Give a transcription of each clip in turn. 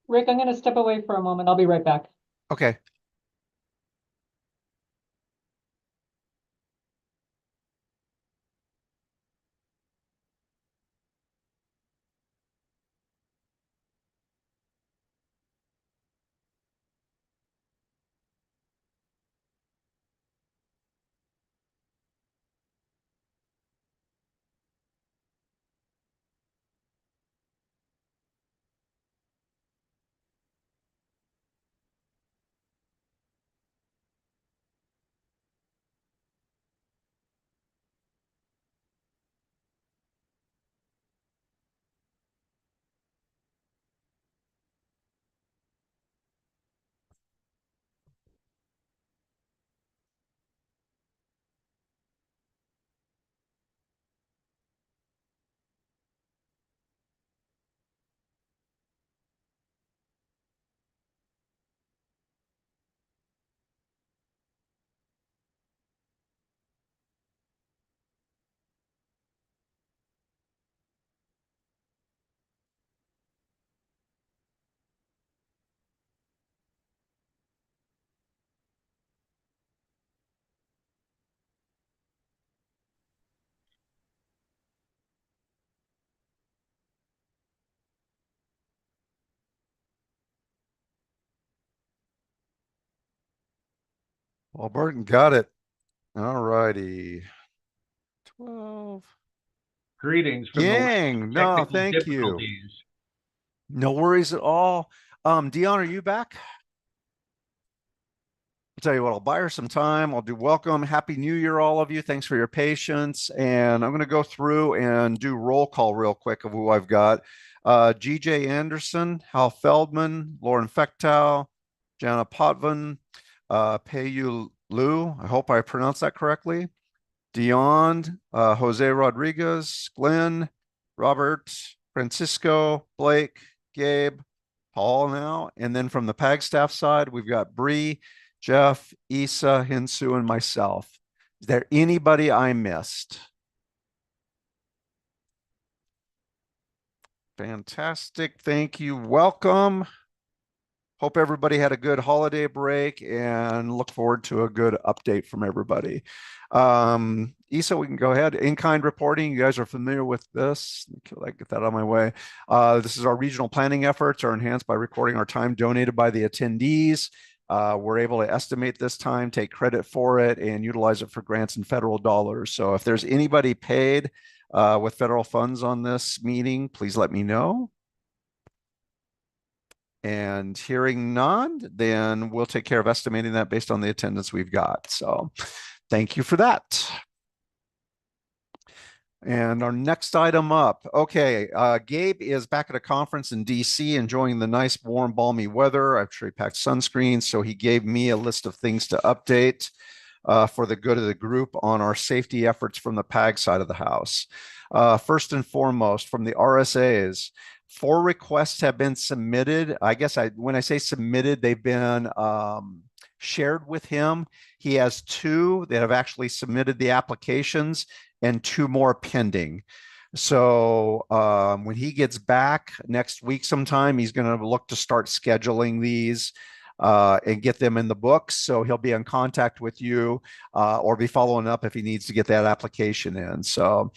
Rick, I'm going to step away for a moment. I'll be right back. Okay. Well, Burton got it. All righty. 12. Greetings from the land Yang. of No, technical thank you. difficulties. No worries at all. Dion, are you back? I'll tell you what, I'll buy her some time. I'll do welcome. Happy New Year, all of you. Thanks for your patience. And I'm going to go through and do roll call real quick of who I've got. GJ Anderson, Hal Feldman, Lauren Fechtow, Jana Potvin, Peiyu Liu. I hope I pronounced that correctly. Dion, Jose Rodriguez, Glenn, Robert, Francisco, Blake, Gabe, Paul now. And then from the PAG staff side, we've got Bree, Jeff, Isa, Hinsu, and myself. Is there anybody I missed? Fantastic. Thank you. Welcome. Hope everybody had a good holiday break and look forward to a good update from everybody. Isa, we can go ahead. In-kind reporting, you guys are familiar with this. I get that out of my way. This is our regional planning efforts are enhanced by recording our time donated by the attendees. We're able to estimate this time, take credit for it, and utilize it for grants and federal dollars. So if there's anybody paid with federal funds on this meeting, please let me know. And hearing none, then we'll take care of estimating that based on the attendance we've got. So thank you for that. And our next item up. Okay, Gabe is back at a conference in DC enjoying the nice, warm, balmy weather. I'm sure he packed sunscreen, so he gave me a list of things to update for the good of the group on our safety efforts from the PAG side of the house. First and foremost, from the RSAs, 4 requests have been submitted. I guess when I say submitted, they've been shared with him. He has 2 that have actually submitted the applications and 2 more pending. So when he gets back next week sometime, he's going to look to start scheduling these and get them in the books. So he'll be in contact with you or be following up if he needs to get that application in. So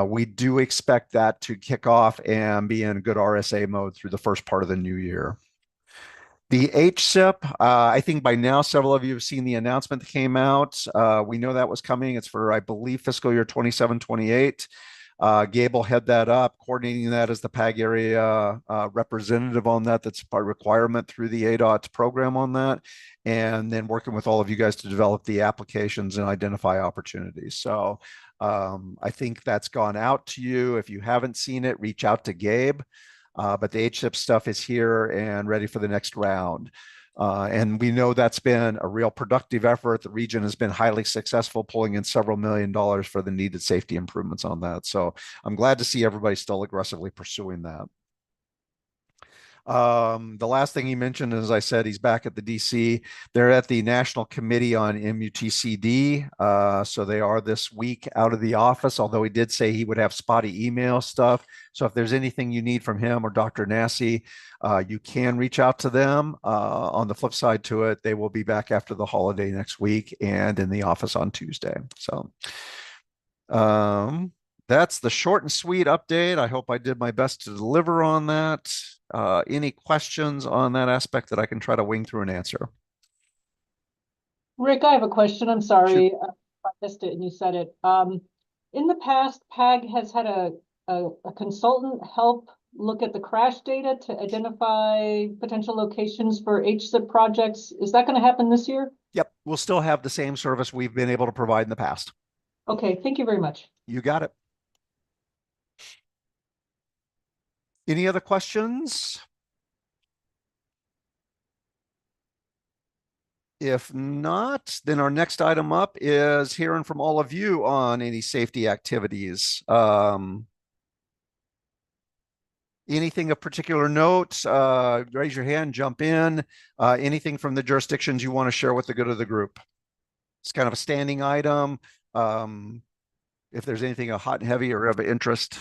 we do expect that to kick off and be in good RSA mode through the first part of the new year. The HSIP, I think by now several of you have seen the announcement that came out. We know that was coming. It's for, I believe, fiscal year 27-28. Gabe will head that up, coordinating that as the PAG area representative on that. That's a requirement through the ADOT program on that. And then working with all of you guys to develop the applications and identify opportunities. So I think that's gone out to you. If you haven't seen it, reach out to Gabe. But the HSIP stuff is here and ready for the next round. And we know that's been a real productive effort. The region has been highly successful, pulling in several $1,000,000 for the needed safety improvements on that. So I'm glad to see everybody still aggressively pursuing that. The last thing he mentioned, as I said, he's back at the DC. They're at the National Committee on MUTCD. So they are this week out of the office, although he did say he would have spotty email stuff. So if there's anything you need from him or Dr. Nassi, you can reach out to them. On the flip side to it, they will be back after the holiday next week and in the office on Tuesday. So that's the short and sweet update. I hope I did my best to deliver on that. Any questions on that aspect that I can try to wing through and answer? Rick, I have a question. I'm sorry. I missed it and you said it. In the past, PAG has had a consultant help look at the crash data to identify potential locations for HSIP projects. Is that going to happen this year? Yep, we'll still have the same service we've been able to provide in the past. Okay, thank you very much. You got it. Any other questions? If not, then our next item up is hearing from all of you on any safety activities. Anything of particular note, raise your hand, jump in. Anything from the jurisdictions you want to share with the good of the group. It's kind of a standing item. If there's anything hot and heavy or of interest,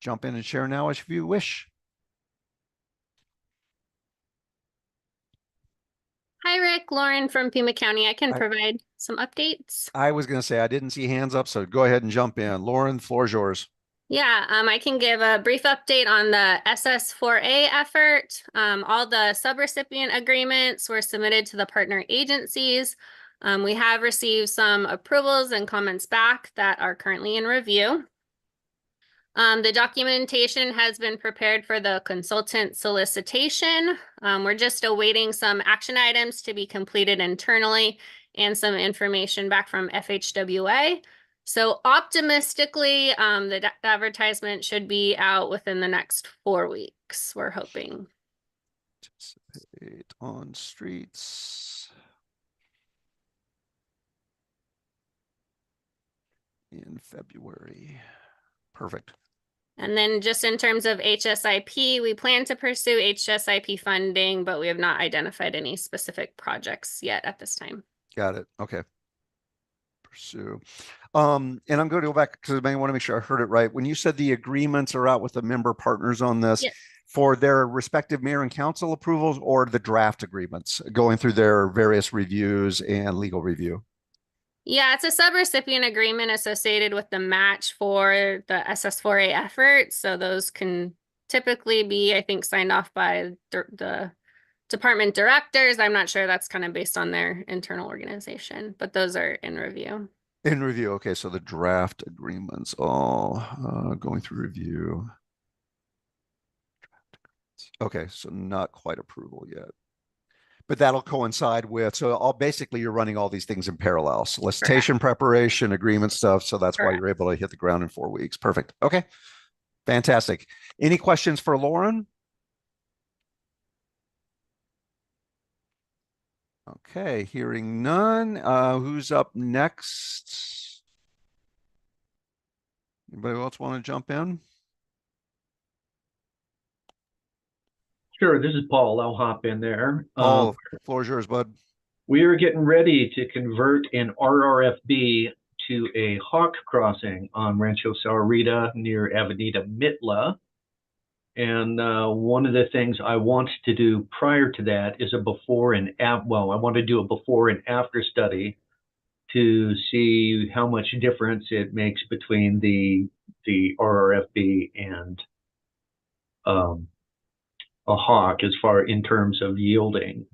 jump in and share now if you wish. Hi, Rick. Lauren from Pima County. I can provide some updates. I was going to say I didn't see hands up, so go ahead and jump in. Lauren, the floor is yours. Yeah, I can give a brief update on the SS4A effort. All the subrecipient agreements were submitted to the partner agencies. We have received some approvals and comments back that are currently in review. The documentation has been prepared for the consultant solicitation. We're just awaiting some action items to be completed internally and some information back from FHWA. So optimistically, the advertisement should be out within the next 4 weeks, we're hoping. Participate on streets in February. Perfect. And then just in terms of HSIP, we plan to pursue HSIP funding, but we have not identified any specific projects yet at this time. Got it. Okay. Pursue. And I'm going to go back because I want to make sure I heard it right. When you said the agreements are out with the member partners on this, yes, for their respective mayor and council approvals or the draft agreements going through their various reviews and legal review? Yeah, it's a subrecipient agreement associated with the match for the SS4A effort. So those can typically be, I think, signed off by the department directors. I'm not sure, that's kind of based on their internal organization, but those are in review. In review. Okay, so the draft agreements all going through review. Okay, so not quite approval yet. But that'll coincide with, so all basically you're running all these things in parallel. Solicitation preparation, agreement stuff. So that's why you're able to hit the ground in 4 weeks. Perfect. Okay. Fantastic. Any questions for Lauren? Okay, hearing none. Who's up next? Anybody else want to jump in? Sure, this is Paul. I'll hop in there. Paul, floor is yours, bud. We are getting ready to convert an RRFB to a hawk crossing on Rancho Saurita near Avenida Mitla. And one of the things I want to do prior to that is a before and after. Well, I want to do a before and after study to see how much difference it makes between the RRFB and a hawk as far in terms of yielding.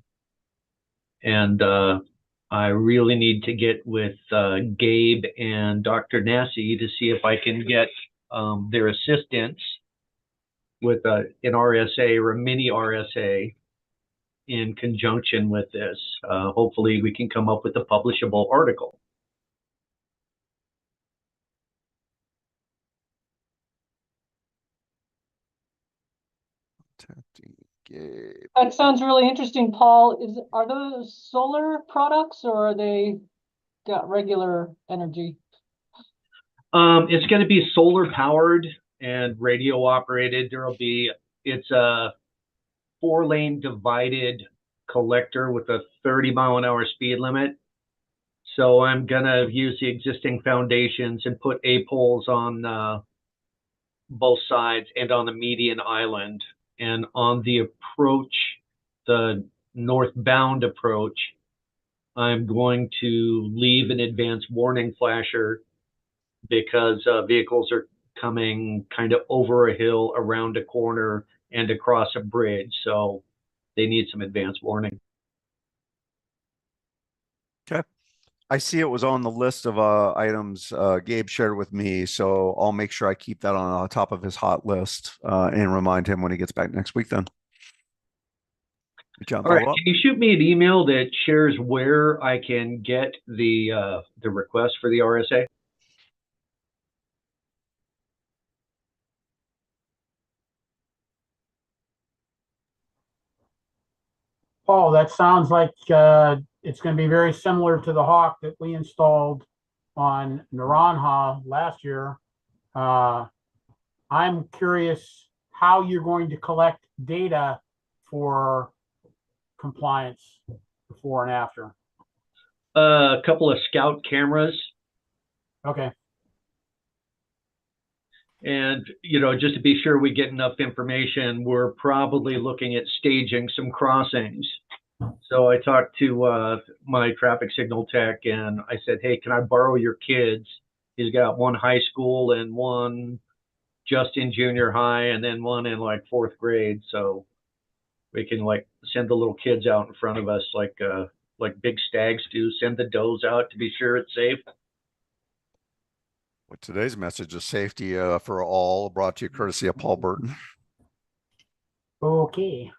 And I really need to get with Gabe and Dr. Nassi to see if I can get their assistance with an RSA or a mini RSA in conjunction with this. Hopefully we can come up with a publishable article. That sounds really interesting, Paul. Are those solar products or are they got regular energy? It's going to be solar powered and radio operated. There'll be it's a 4-lane divided collector with a 30-mile-an-hour speed limit. So I'm gonna use the existing foundations and put A-poles on both sides and on the median island. And on the approach, the northbound approach, I'm going to leave an advanced warning flasher because vehicles are coming kind of over a hill, around a corner, and across a bridge. So they need some advanced warning. Okay. I see it was on the list of items Gabe shared with me, so I'll make sure I keep that on top of his hot list and remind him when he gets back next week then. All right, can you shoot me an email that shares where I can get the request for the RSA? Oh, that sounds like it's going to be very similar to the Hawk that we installed on Naranja last year. I'm curious how you're going to collect data for compliance before and after. A couple of scout cameras. Okay. And, you know, just to be sure we get enough information, we're probably looking at staging some crossings. So I talked to my traffic signal tech and I said, hey, can I borrow your kids? He's got one high school and one just in junior high and then one in like 4th grade. So we can like send the little kids out in front of us like big stags do, send the does out to be sure it's safe. Well, today's message is safety for all, brought to you courtesy of Paul Burton. Okay.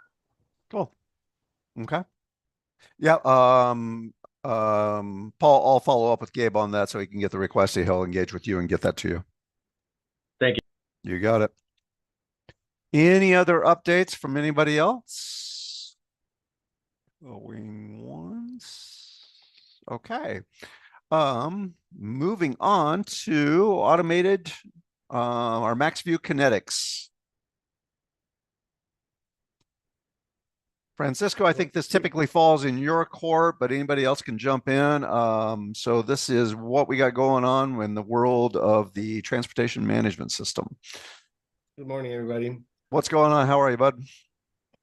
Cool. Okay. Yeah. Paul, I'll follow up with Gabe on that so he can get the request. He'll engage with you and get that to you. Thank you. You got it. Any other updates from anybody else? Going once. Okay. Moving on to automated, our MaxView Kinetics. Francisco, I think this typically falls in your court, but anybody else can jump in. So this is what we got going on in the world of the transportation management system. Good morning, everybody. What's going on? How are you, bud?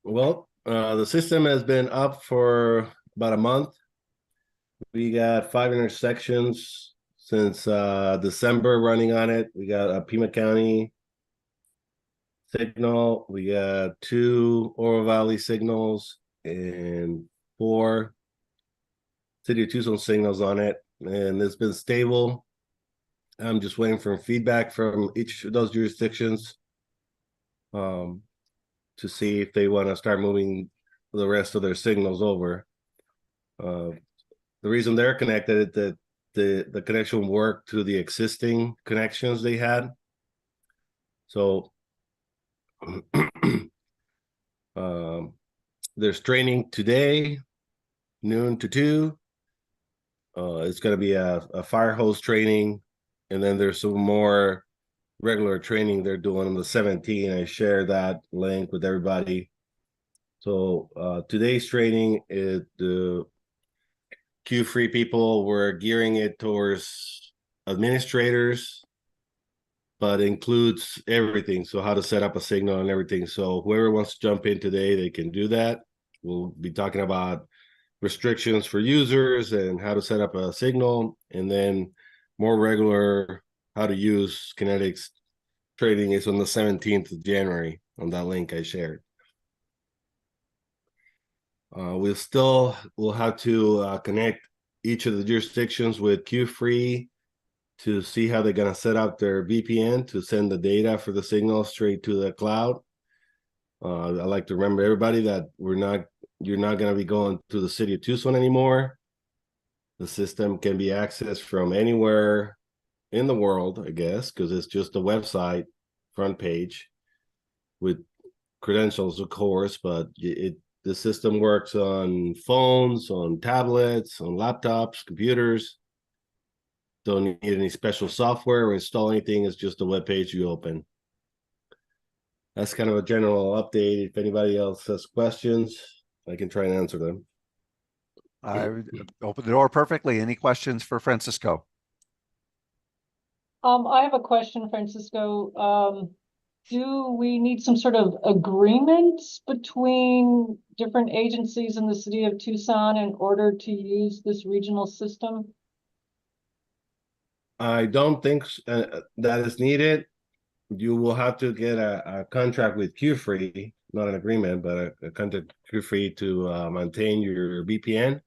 Well, the system has been up for about a month. We got 5 intersections since December running on it. We got a Pima County signal. We got 2 Oro Valley signals and 4 City of Tucson signals on it. And it's been stable. I'm just waiting for feedback from each of those jurisdictions to see if they want to start moving the rest of their signals over. The reason they're connected is that the connection worked to the existing connections they had. So there's training today, noon to 2. It's going to be a fire hose training, and then there's some more regular training they're doing on the 17th. I share that link with everybody. So today's training is the Q-free people. We're gearing it towards administrators, but includes everything. So how to set up a signal and everything. So whoever wants to jump in today, they can do that. We'll be talking about restrictions for users and how to set up a signal, and then more regular how to use Kinetics training is on the 17th of January on that link I shared. We'll have to connect each of the jurisdictions with Q-free to see how they're going to set up their VPN to send the data for the signal straight to the cloud. I like to remember everybody that you're not going to be going to the City of Tucson anymore. The system can be accessed from anywhere in the world, I guess, because it's just a website front page with credentials, of course, but the system works on phones, on tablets, on laptops, computers. Don't need any special software or install anything. It's just a web page you open. that's kind of a general update. If anybody else has questions, I can try and answer them. I opened the door perfectly. Any questions for Francisco? I have a question, Francisco. Do we need some sort of agreement between different agencies in the city of Tucson in order to use this regional system? I don't think that is needed. You will have to get a contract with Q-Free, not an agreement, but a contract with Q-Free to maintain your VPN.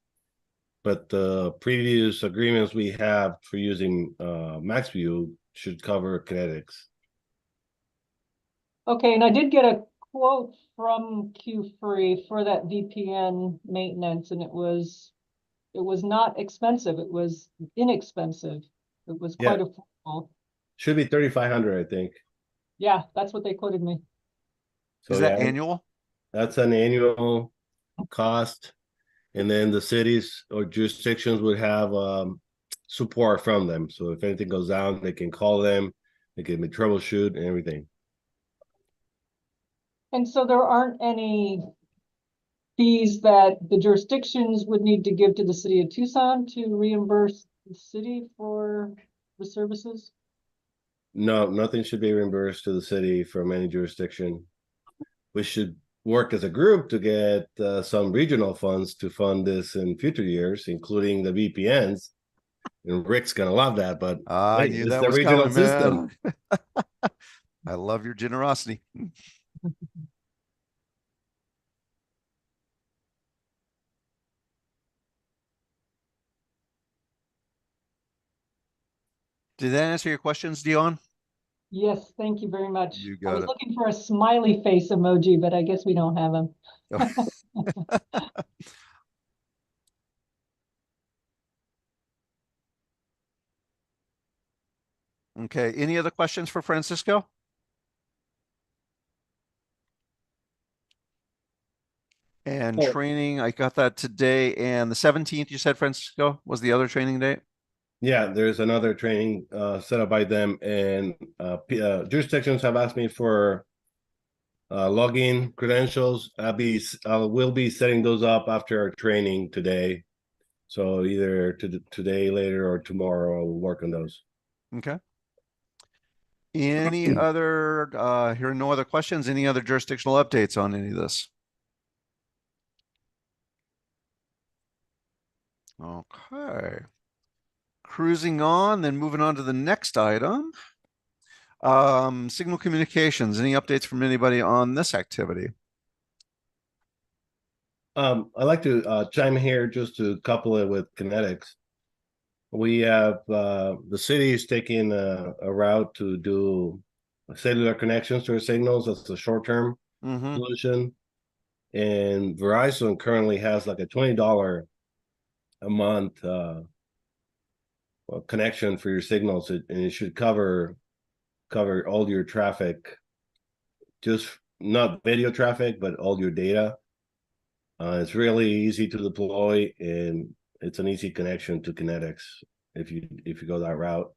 But the previous agreements we have for using MaxView should cover kinetics. Okay, and I did get a quote from Q-Free for that VPN maintenance, and it was not expensive. It was inexpensive. It was quite affordable. Should be 3,500, I think. Yeah, that's what they quoted me. So Is that annual? That's an annual cost, and then the cities or jurisdictions would have support from them. So if anything goes down, they can call them, they can troubleshoot and everything. And so there aren't any fees that the jurisdictions would need to give to the city of Tucson to reimburse the city for the services? No, nothing should be reimbursed to the city from any jurisdiction. We should work as a group to get some regional funds to fund this in future years, including the VPNs. And Rick's gonna love that, but I hey, knew it's that the was regional coming, system. man. I love your generosity. Did that answer your questions, Dion? Yes, thank you very much. You I got was it. looking for a smiley face emoji, but I guess we don't have them. Okay, any other questions for Francisco? And training, I got that today. And the 17th, you said, Francisco, was the other training date? Yeah, there's another training set up by them, and jurisdictions have asked me for login credentials. We'll be setting those up after our training today. So either today, later, or tomorrow, we'll work on those. Okay. Any other, here are no other questions. Any other jurisdictional updates on any of this? Okay. Cruising on, then moving on to the next item. Signal communications, any updates from anybody on this activity? I'd like to chime here just to couple it with kinetics. We have the city is taking a route to do cellular connections to our signals. That's a short-term solution. And Verizon currently has like a $20 a month connection for your signals, and it should cover all your traffic, just not video traffic, but all your data. It's really easy to deploy, and it's an easy connection to kinetics if you go that route.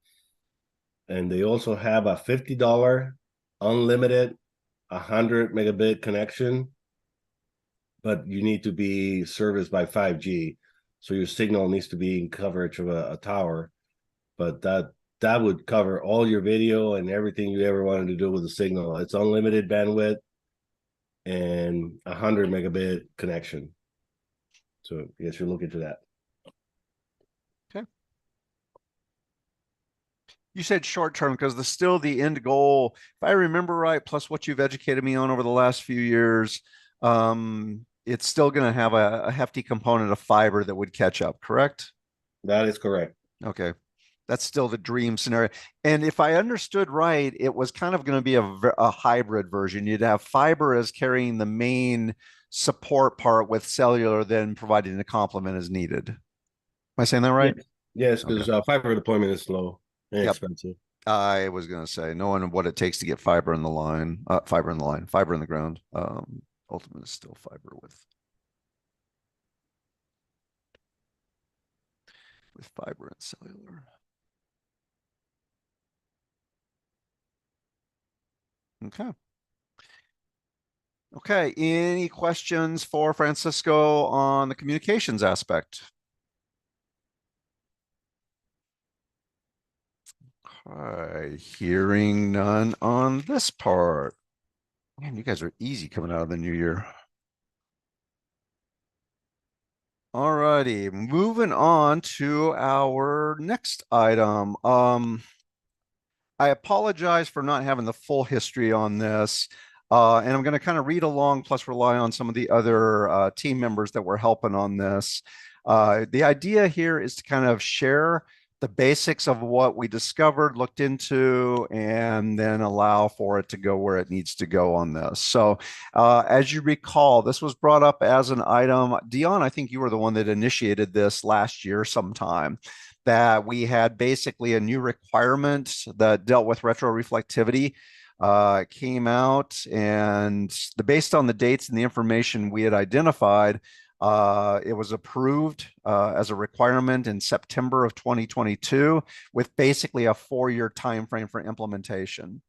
And they also have a $50 unlimited 100 megabit connection, but you need to be serviced by 5G, so your signal needs to be in coverage of a tower. But that would cover all your video and everything you ever wanted to do with the signal. It's unlimited bandwidth and 100 megabit connection. So yes, you're looking to that. Okay. You said short term because still the end goal, if I remember right, plus what you've educated me on over the last few years, it's still going to have a hefty component of fiber that would catch up, correct? That is correct. Okay. That's still the dream scenario. And if I understood right, it was kind of going to be a hybrid version. You'd have fiber as carrying the main support part with cellular, then providing a complement as needed. Am I saying that right? Yes, because fiber deployment is slow and expensive. I was going to say, knowing what it takes to get fiber in the line, fiber in the ground. Ultimate is still fiber with fiber and cellular. Okay. Okay, any questions for Francisco on the communications aspect? Okay, hearing none on this part. Man, you guys are easy coming out of the new year. All righty, moving on to our next item. I apologize for not having the full history on this. And I'm going to kind of read along, plus rely on some of the other team members that were helping on this. The idea here is to kind of share the basics of what we discovered, looked into, and then allow for it to go where it needs to go on this. So as you recall, this was brought up as an item. Dion, I think you were the one that initiated this last year sometime, that we had basically a new requirement that dealt with retroreflectivity. Came out, and based on the dates and the information we had identified, it was approved as a requirement in September of 2022 with basically a 4-year time frame for implementation.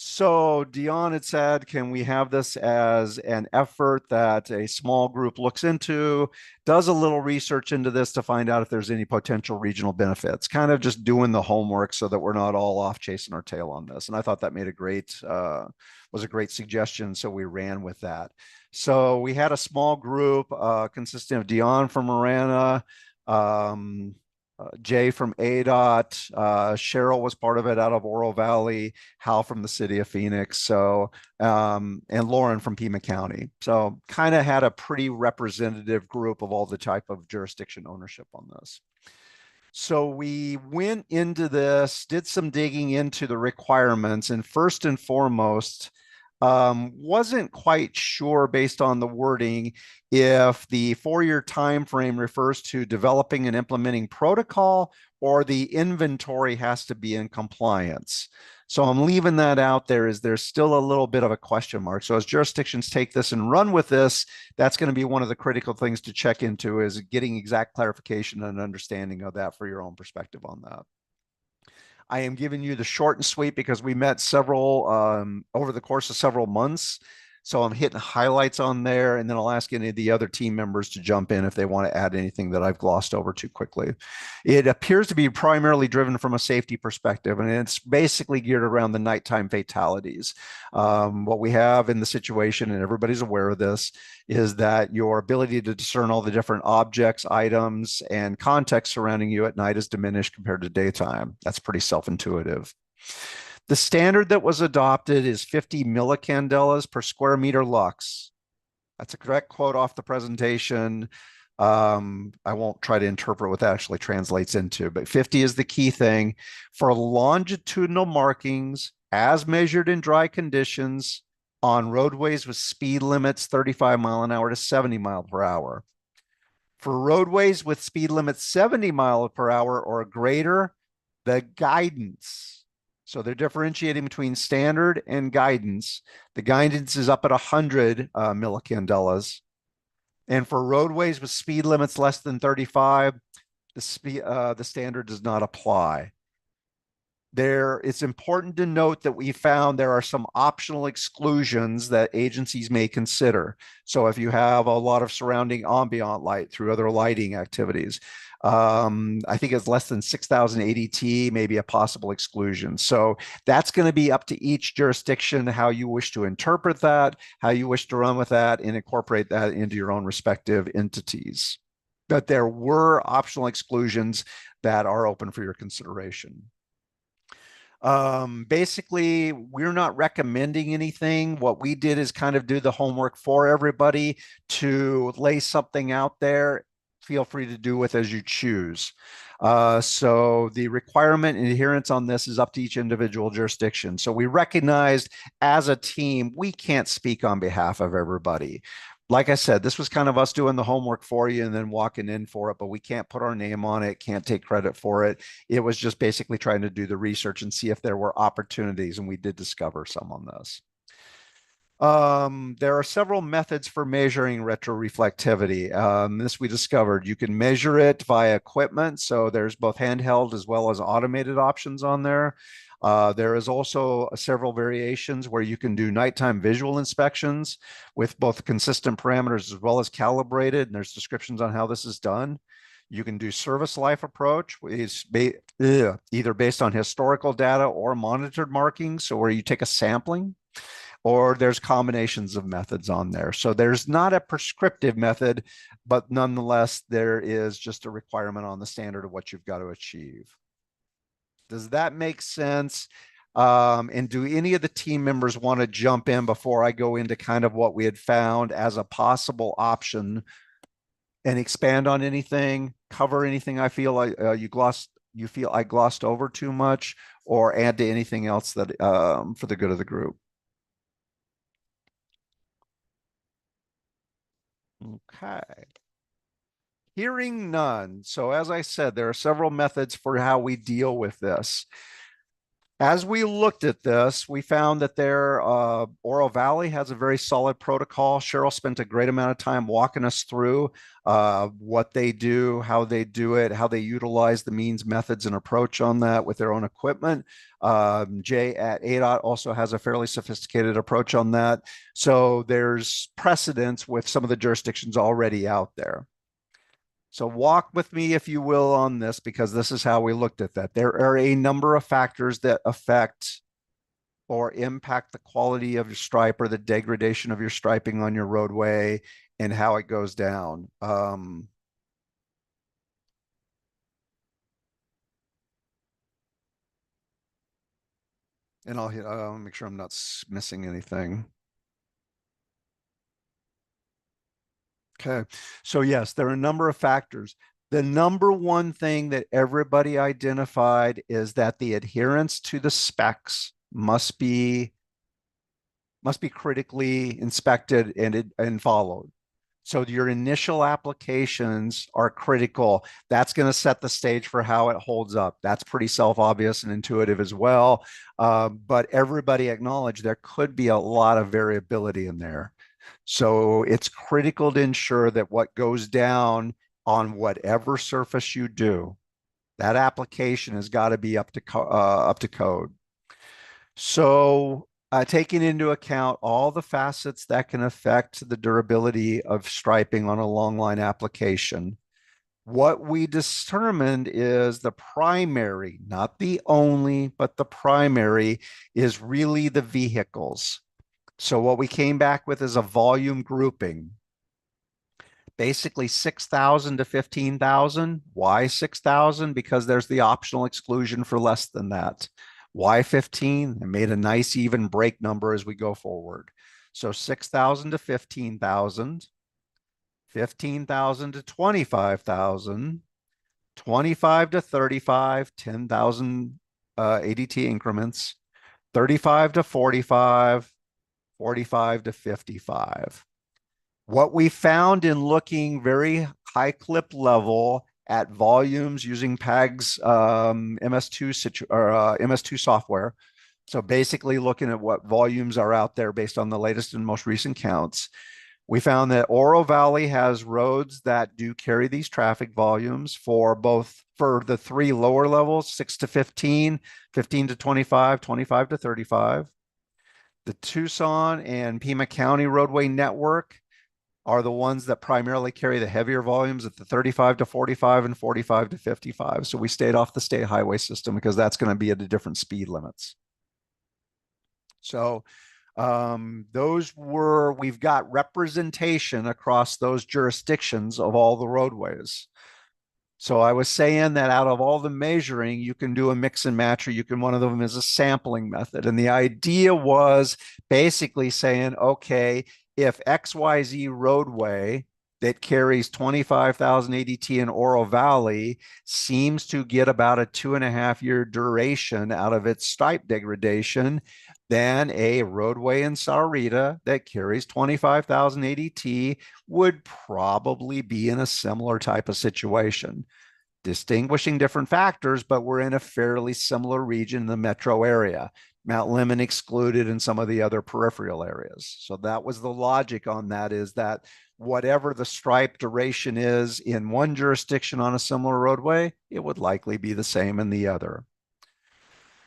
So Dion had said, can we have this as an effort that a small group looks into, does a little research into this to find out if there's any potential regional benefits, kind of just doing the homework so that we're not all off chasing our tail on this. And I thought that made was a great suggestion. So we ran with that. So we had a small group consisting of Dion from Marana, Jay from ADOT, Cheryl was part of it out of Oro Valley, Hal from the city of Phoenix, so and Lauren from Pima County. So kind of had a pretty representative group of all the type of jurisdiction ownership on this. So we went into this, did some digging into the requirements, and first and foremost, wasn't quite sure based on the wording if the 4-year time frame refers to developing and implementing protocol or the inventory has to be in compliance. So I'm leaving that out there, as there's still a little bit of a question mark. So as jurisdictions take this and run with this, that's going to be one of the critical things to check into, is getting exact clarification and understanding of that for your own perspective on that. I am giving you the short and sweet because we met several over the course of several months. So I'm hitting highlights on there, and then I'll ask any of the other team members to jump in if they want to add anything that I've glossed over too quickly. It appears to be primarily driven from a safety perspective, and it's basically geared around the nighttime fatalities. What we have in the situation, and everybody's aware of this, is that your ability to discern all the different objects, items, and context surrounding you at night is diminished compared to daytime. That's pretty self-intuitive. The standard that was adopted is 50 millicandelas per square meter lux. That's a correct quote off the presentation. I won't try to interpret what that actually translates into, but 50 is the key thing. For longitudinal markings as measured in dry conditions on roadways with speed limits 35 mile an hour to 70 mile per hour. For roadways with speed limits 70 mile per hour or greater, the guidance. So they're differentiating between standard and guidance. The guidance is up at 100 millicandelas. And for roadways with speed limits less than 35, the standard does not apply. It's important to note that we found there are some optional exclusions that agencies may consider. So if you have a lot of surrounding ambient light through other lighting activities, I think it's less than 6,000 ADT, maybe a possible exclusion. So that's going to be up to each jurisdiction, how you wish to interpret that, how you wish to run with that, and incorporate that into your own respective entities. But there were optional exclusions that are open for your consideration. Basically, we're not recommending anything. What we did is kind of do the homework for everybody to lay something out there. Feel free to do with as you choose. So the requirement and adherence on this is up to each individual jurisdiction. So we recognized as a team, we can't speak on behalf of everybody. Like I said, this was kind of us doing the homework for you and then walking in for it, but we can't put our name on it, can't take credit for it. It was just basically trying to do the research and see if there were opportunities, and we did discover some on this. There are several methods for measuring retroreflectivity. This we discovered. You can measure it via equipment. So there's both handheld as well as automated options on there. There is also several variations where you can do nighttime visual inspections with both consistent parameters as well as calibrated. And there's descriptions on how this is done. You can do service life approach, which is either based on historical data or monitored markings. So where you take a sampling, or there's combinations of methods on there. So there's not a prescriptive method, but nonetheless, there is just a requirement on the standard of what you've got to achieve. Does that make sense? And do any of the team members want to jump in before I go into kind of what we had found as a possible option and expand on anything, cover anything I feel like you feel I glossed over too much, or add to anything else that for the good of the group? Okay. Hearing none. So as I said, there are several methods for how we deal with this. As we looked at this, we found that Oro Valley has a very solid protocol. Cheryl spent a great amount of time walking us through what they do, how they do it, how they utilize the means, methods, and approach on that with their own equipment. Jay at ADOT also has a fairly sophisticated approach on that. So there's precedence with some of the jurisdictions already out there. So walk with me, if you will, on this, because this is how we looked at that. There are a number of factors that affect or impact the quality of your stripe or the degradation of your striping on your roadway and how it goes down. And I'll make sure I'm not missing anything. Okay, so yes, there are a number of factors. The number one thing that everybody identified is that the adherence to the specs must be critically inspected and followed. So your initial applications are critical. That's going to set the stage for how it holds up. That's pretty self-obvious and intuitive as well. But everybody acknowledged there could be a lot of variability in there. So it's critical to ensure that what goes down on whatever surface you do, that application has got to be up to code. So taking into account all the facets that can affect the durability of striping on a long line application, what we determined is the primary, not the only, but the primary is really the vehicles. So what we came back with is a volume grouping. Basically 6,000 to 15,000. Why 6,000? Because there's the optional exclusion for less than that. Why 15? It made a nice even break number as we go forward. So 6,000 to 15,000, 15,000 to 25,000, 25 to 35, 10,000 ADT increments, 35 to 45, 45 to 55. What we found in looking very high clip level at volumes using PAG's MS2 software. So basically looking at what volumes are out there based on the latest and most recent counts. We found that Oro Valley has roads that do carry these traffic volumes for the three lower levels, 6 to 15, 15 to 25, 25 to 35. The Tucson and Pima County roadway network are the ones that primarily carry the heavier volumes at the 35 to 45 and 45 to 55. So we stayed off the state highway system because that's going to be at a different speed limits. So we've got representation across those jurisdictions of all the roadways. So I was saying that out of all the measuring, you can do a mix and match, or one of them is a sampling method. And the idea was basically saying, okay, if XYZ roadway that carries 25,000 ADT in Oro Valley seems to get about a 2.5-year duration out of its stripe degradation, then a roadway in Sahuarita that carries 25,000 ADT would probably be in a similar type of situation. distinguishing different factors, but we're in a fairly similar region in the metro area. Mount Lemmon excluded in some of the other peripheral areas. So that was the logic on that, is that whatever the stripe duration is in one jurisdiction on a similar roadway, it would likely be the same in the other.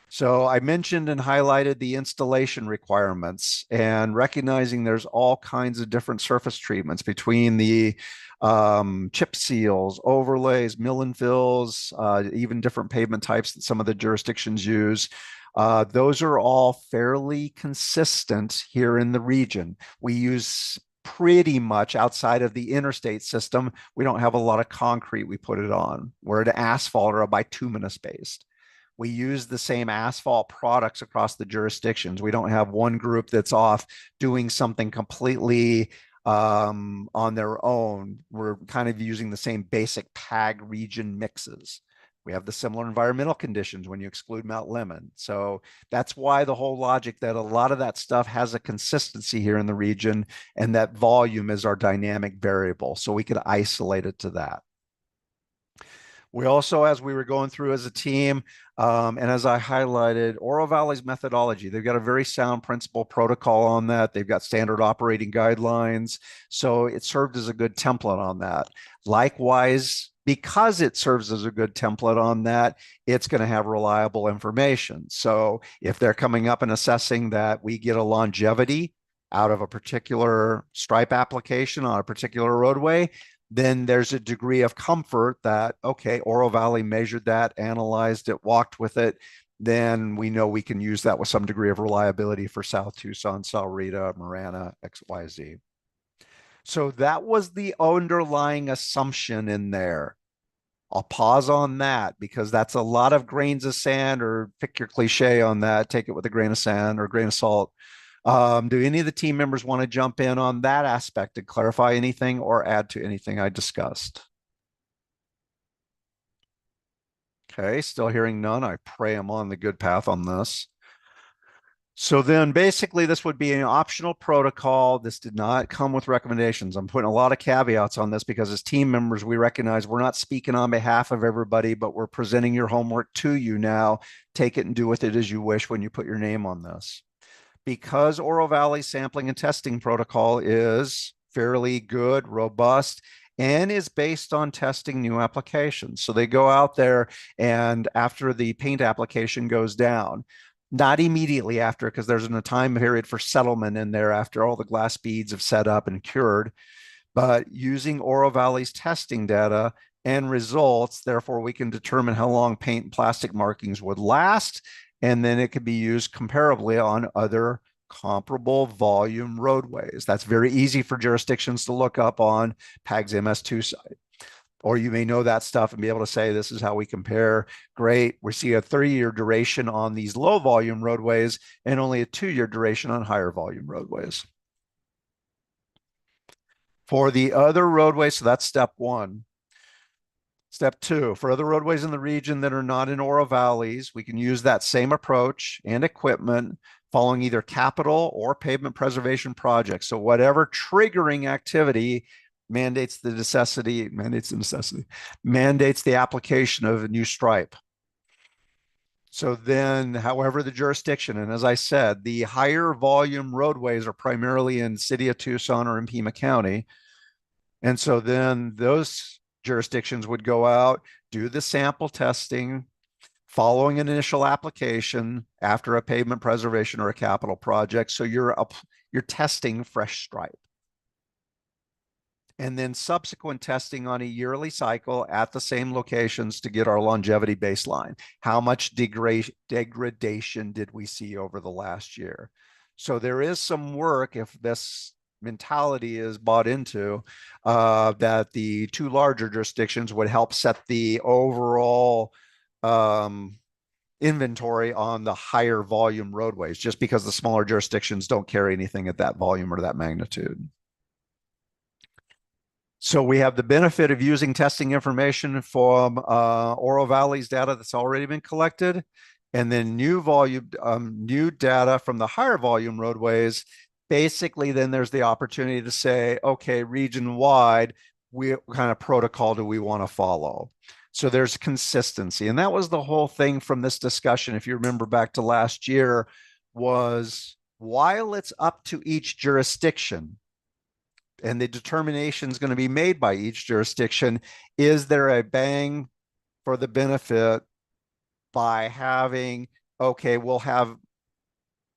So I mentioned and highlighted the installation requirements, and recognizing there's all kinds of different surface treatments between the chip seals, overlays, mill and fills, even different pavement types that some of the jurisdictions use. Those are all fairly consistent here in the region. We use pretty much, outside of the interstate system, we don't have a lot of concrete we put it on. We're an asphalt or a bituminous based. We use the same asphalt products across the jurisdictions. We don't have one group that's off doing something completely on their own. We're kind of using the same basic PAG region mixes. We have the similar environmental conditions when you exclude Mount Lemmon. So that's why the whole logic that a lot of that stuff has a consistency here in the region, and that volume is our dynamic variable. So we could isolate it to that. We also, as we were going through as a team, and as I highlighted, Oro Valley's methodology, they've got a very sound principle protocol on that. They've got standard operating guidelines. So it served as a good template on that. Likewise, because it serves as a good template on that, it's going to have reliable information. So if they're coming up and assessing that we get a longevity out of a particular stripe application on a particular roadway, then there's a degree of comfort that, okay, Oro Valley measured that, analyzed it, walked with it. Then we know we can use that with some degree of reliability for South Tucson, Sahuarita, Marana, XYZ. So that was the underlying assumption in there. I'll pause on that because that's a lot of grains of sand, or pick your cliche on that, take it with a grain of sand or a grain of salt. Do any of the team members want to jump in on that aspect and clarify anything or add to anything I discussed? Okay, still hearing none. I pray I'm on the good path on this. So then basically this would be an optional protocol. This did not come with recommendations. I'm putting a lot of caveats on this because as team members, we recognize we're not speaking on behalf of everybody, but we're presenting your homework to you now. Take it and do with it as you wish when you put your name on this. Because Oro Valley sampling and testing protocol is fairly good, robust, and is based on testing new applications. So they go out there, and after the paint application goes down, not immediately after, because there's a time period for settlement in there after all the glass beads have set up and cured, but using Oro Valley's testing data and results, therefore we can determine how long paint and plastic markings would last, and then it could be used comparably on other comparable volume roadways. That's very easy for jurisdictions to look up on PAG's MS2 site. Or you may know that stuff and be able to say, this is how we compare. Great. We see a 30-year duration on these low volume roadways and only a 2-year duration on higher volume roadways. For the other roadways, so that's step one. Step two, for other roadways in the region that are not in Oro Valleys, we can use that same approach and equipment following either capital or pavement preservation projects. So whatever triggering activity mandates the application of a new stripe. So then, however, the jurisdiction, and as I said, the higher volume roadways are primarily in City of Tucson or in Pima County. And so then those jurisdictions would go out, do the sample testing following an initial application after a pavement preservation or a capital project. So you're testing fresh stripe. And then subsequent testing on a yearly cycle at the same locations to get our longevity baseline. How much degradation did we see over the last year? So there is some work, if this mentality is bought into, that the two larger jurisdictions would help set the overall inventory on the higher volume roadways, just because the smaller jurisdictions don't carry anything at that volume or that magnitude. So we have the benefit of using testing information from Oro Valley's data that's already been collected, and then new data from the higher volume roadways. Basically, then there's the opportunity to say, okay, region wide, what kind of protocol do we want to follow? So there's consistency. And that was the whole thing from this discussion, if you remember back to last year, was while it's up to each jurisdiction, and the determination is going to be made by each jurisdiction, is there a bang for the benefit by having, okay, we'll have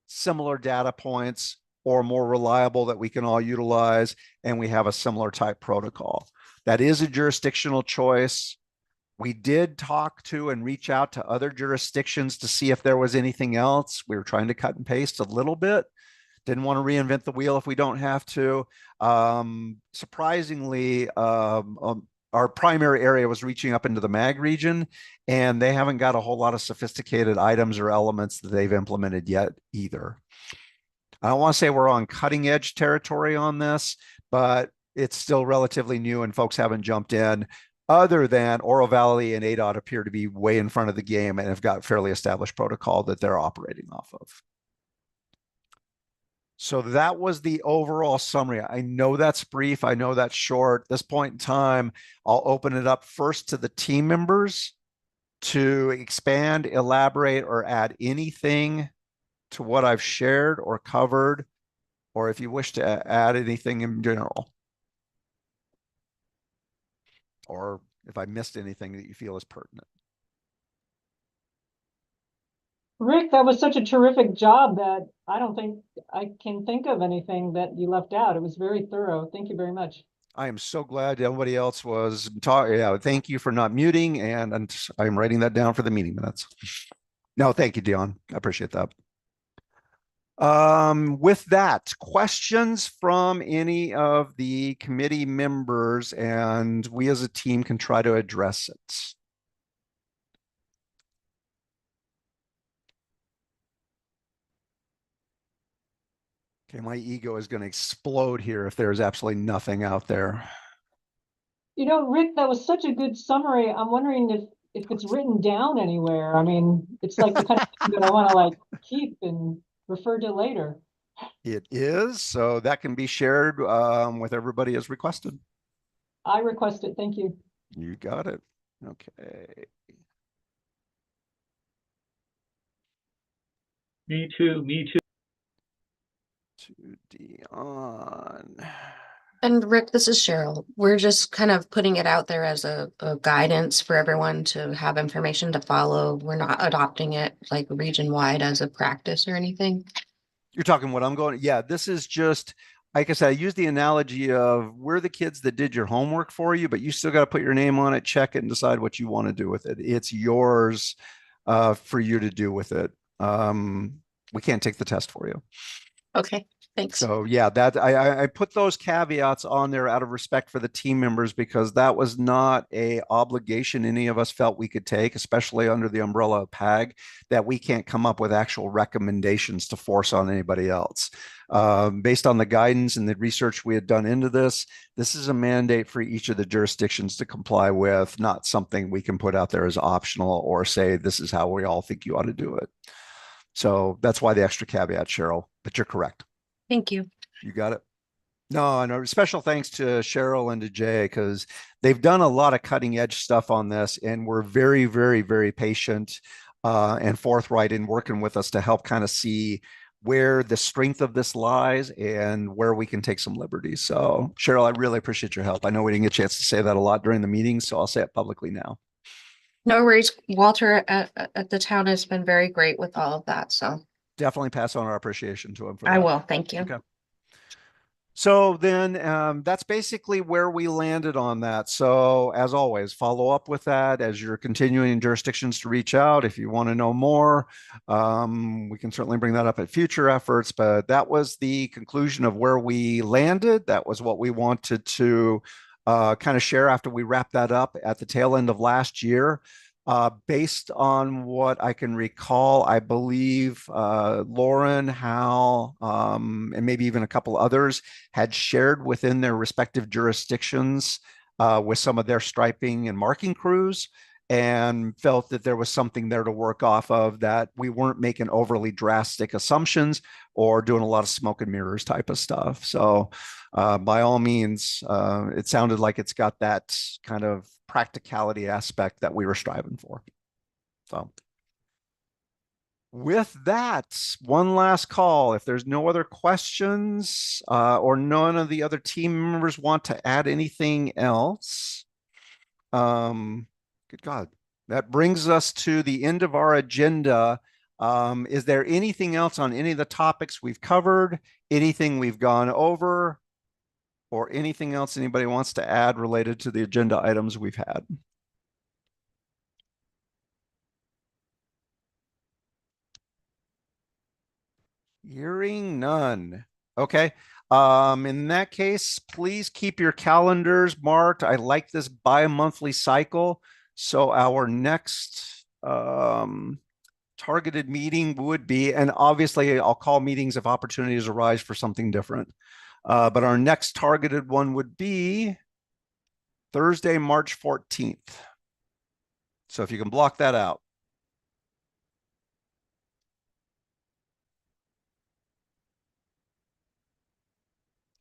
similar data points or more reliable that we can all utilize, and we have a similar type protocol. That is a jurisdictional choice. We did talk to and reach out to other jurisdictions to see if there was anything else. We were trying to cut and paste a little bit. Didn't want to reinvent the wheel if we don't have to. Surprisingly, our primary area was reaching up into the MAG region, and they haven't got a whole lot of sophisticated items or elements that they've implemented yet either. I don't want to say we're on cutting edge territory on this, but it's still relatively new and folks haven't jumped in, other than Oro Valley and ADOT appear to be way in front of the game and have got fairly established protocol that they're operating off of. So that was the overall summary. I know that's brief. I know that's short. At this point in time, I'll open it up first to the team members to expand, elaborate, or add anything to what I've shared or covered, or if you wish to add anything in general, or if I missed anything that you feel is pertinent. Rick, that was such a terrific job that I don't think I can think of anything that you left out. It was very thorough. Thank you very much. I am so glad nobody else was talking. Yeah, thank you for not muting, and I'm writing that down for the meeting minutes. No, thank you, Dion. I appreciate that. With that, questions from any of the committee members, and we as a team can try to address it. Okay, my ego is going to explode here if there's absolutely nothing out there. You know, Rick, that was such a good summary. I'm wondering if it's written down anywhere. I mean, it's like the kind of thing that I want to like keep and refer to later. It is, so that can be shared with everybody as requested. I request it. Thank you. You got it. Okay. Me too. Me too. To Dion. And Rick, this is Cheryl. We're just kind of putting it out there as a guidance for everyone to have information to follow. We're not adopting it like region-wide as a practice or anything. You're talking what I'm going, yeah, this is just, like I said, I use the analogy of we're the kids that did your homework for you, but you still got to put your name on it, check it, and decide what you want to do with it. It's yours for you to do with it. We can't take the test for you. Okay, thanks. So yeah, that I put those caveats on there out of respect for the team members, because that was not a obligation any of us felt we could take, especially under the umbrella of PAG, that we can't come up with actual recommendations to force on anybody else. Based on the guidance and the research we had done into this, this is a mandate for each of the jurisdictions to comply with, not something we can put out there as optional or say, this is how we all think you ought to do it. So that's why the extra caveat, Cheryl, but you're correct. Thank you. You got it. No, and a special thanks to Cheryl and to Jay, because they've done a lot of cutting edge stuff on this, and we're very, very, very patient and forthright in working with us to help kind of see where the strength of this lies and where we can take some liberties. So Cheryl, I really appreciate your help. I know we didn't get a chance to say that a lot during the meeting, so I'll say it publicly now. No worries. Walter at the town has been very great with all of that. So Definitely pass on our appreciation to him for that. I will. Thank you. Okay. So then that's basically where we landed on that. So as always, follow up with that as you're continuing jurisdictions to reach out. If you want to know more, we can certainly bring that up at future efforts, but that was the conclusion of where we landed. That was what we wanted to kind of share after we wrapped that up at the tail end of last year. Based on what I can recall, I believe Lauren, Hal, and maybe even a couple others had shared within their respective jurisdictions with some of their striping and marking crews. and felt that there was something there to work off of, that we weren't making overly drastic assumptions or doing a lot of smoke and mirrors type of stuff. So by all means, it sounded like it's got that kind of practicality aspect that we were striving for. So with that, one last call. If there's no other questions or none of the other team members want to add anything else, good God, that brings us to the end of our agenda. Is there anything else on any of the topics we've covered, anything we've gone over, or anything else anybody wants to add related to the agenda items we've had? Hearing none. Okay. In that case, please keep your calendars marked. I like this bi-monthly cycle. So our next targeted meeting would be, and obviously I'll call meetings if opportunities arise for something different. But our next targeted one would be Thursday, March 14th. So if you can block that out.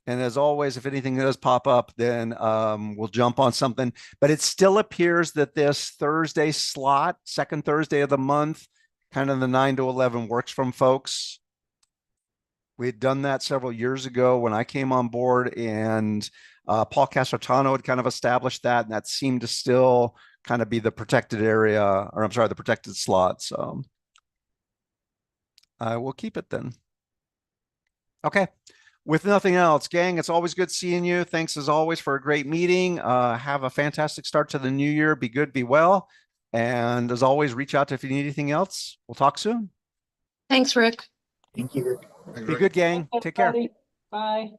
And as always, if anything does pop up, then we'll jump on something. But it still appears that this Thursday slot, second Thursday of the month, kind of the 9 to 11 works from folks. We had done that several years ago when I came on board, and Paul Casertano had kind of established that, and that seemed to still kind of be the protected area, or I'm sorry, the protected slot. So I will keep it then. Okay. With nothing else, gang, it's always good seeing you. Thanks as always for a great meeting. Have a fantastic start to the new year. Be good, be well. And as always, reach out if you need anything else. We'll talk soon. Thanks, Rick. Thank you. Be good, gang. Thanks, Take care. everybody. Bye.